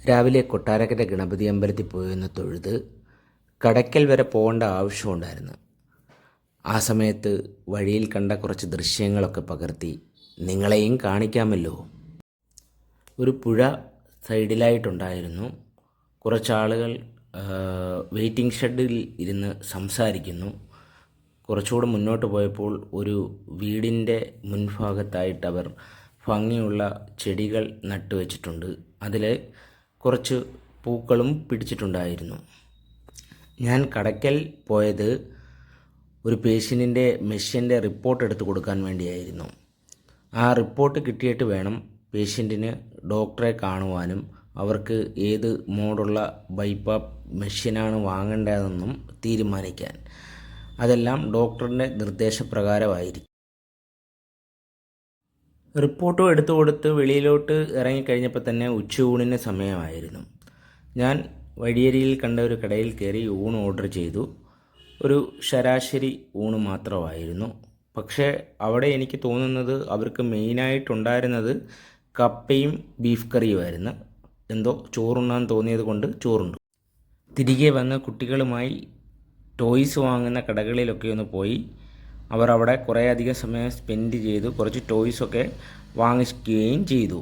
രാവിലെ കൊട്ടാരക്കര ഗണപതി അമ്പലത്തിൽ പോയൊന്ന് തൊഴുത് കടയ്ക്കൽ വരെ പോകേണ്ട ആവശ്യമുണ്ടായിരുന്നു. ആ സമയത്ത് വഴിയിൽ കണ്ട കുറച്ച് ദൃശ്യങ്ങളൊക്കെ പകർത്തി നിങ്ങളെയും കാണിക്കാമല്ലോ. ഒരു പുഴ സൈഡിലായിട്ടുണ്ടായിരുന്നു. കുറച്ചാളുകൾ വെയിറ്റിംഗ് ഷെഡിൽ ഇരുന്ന് സംസാരിക്കുന്നു. കുറച്ചുകൂടെ മുന്നോട്ട് പോയപ്പോൾ ഒരു വീടിൻ്റെ മുൻഭാഗത്തായിട്ട് അവർ ഭംഗിയുള്ള ചെടികൾ നട്ടുവെച്ചിട്ടുണ്ട്. അതിൽ കുറച്ച് പൂക്കളും പിടിച്ചിട്ടുണ്ടായിരുന്നു. ഞാൻ കടയ്ക്കൽ പോയത് ഒരു പേഷ്യൻറ്റിൻ്റെ മെഷീൻ്റെ റിപ്പോർട്ട് എടുത്ത് കൊടുക്കാൻ വേണ്ടിയായിരുന്നു. ആ റിപ്പോർട്ട് കിട്ടിയിട്ട് വേണം പേഷ്യൻറ്റിന് ഡോക്ടറെ കാണുവാനും അവർക്ക് ഏത് മോഡുള്ള ബൈപ്പാപ്പ് മെഷീനാണ് വാങ്ങേണ്ടതെന്നും തീരുമാനിക്കാൻ. അതെല്ലാം ഡോക്ടറിൻ്റെ നിർദ്ദേശപ്രകാരമായിരിക്കും. റിപ്പോർട്ടും എടുത്തു കൊടുത്ത് വെളിയിലോട്ട് ഇറങ്ങിക്കഴിഞ്ഞപ്പോൾ തന്നെ ഉച്ചയൂണിന് സമയമായിരുന്നു. ഞാൻ വഴിയരിയിൽ കണ്ട ഒരു കടയിൽ കയറി ഊണ് ഓർഡർ ചെയ്തു. ഒരു ശരാശരി ഊണ് മാത്രമായിരുന്നു. പക്ഷേ അവിടെ എനിക്ക് തോന്നുന്നത് അവർക്ക് മെയിനായിട്ടുണ്ടായിരുന്നത് കപ്പയും ബീഫ് കറിയുമായിരുന്നു. എന്തോ ചോറുണ്ണാൻ തോന്നിയത് കൊണ്ട് ചോറുണ്ടു. തിരികെ വന്ന് കുട്ടികളുമായി ടോയ്സ് വാങ്ങുന്ന കടകളിലൊക്കെ ഒന്ന് പോയി അവർ അവിടെ കുറേ അധികം സമയം സ്പെൻഡ് ചെയ്തു. കുറച്ച് ടോയ്സൊക്കെ വാങ്ങിക്കുകയും ചെയ്തു.